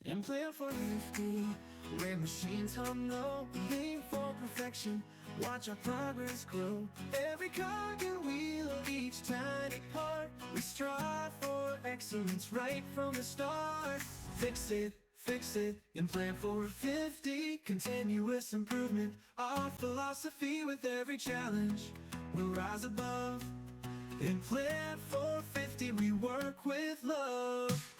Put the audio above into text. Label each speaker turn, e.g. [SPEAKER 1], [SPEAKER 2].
[SPEAKER 1] And plan for 50, where machines hum low, aim for perfection, watch our progress grow. Every cog and wheel, each tiny part, we strive for excellence right from the start. Fix it, and plan for 50, continuous improvement, our philosophy with every challenge. We'll rise above, in plan for 50, we work with love.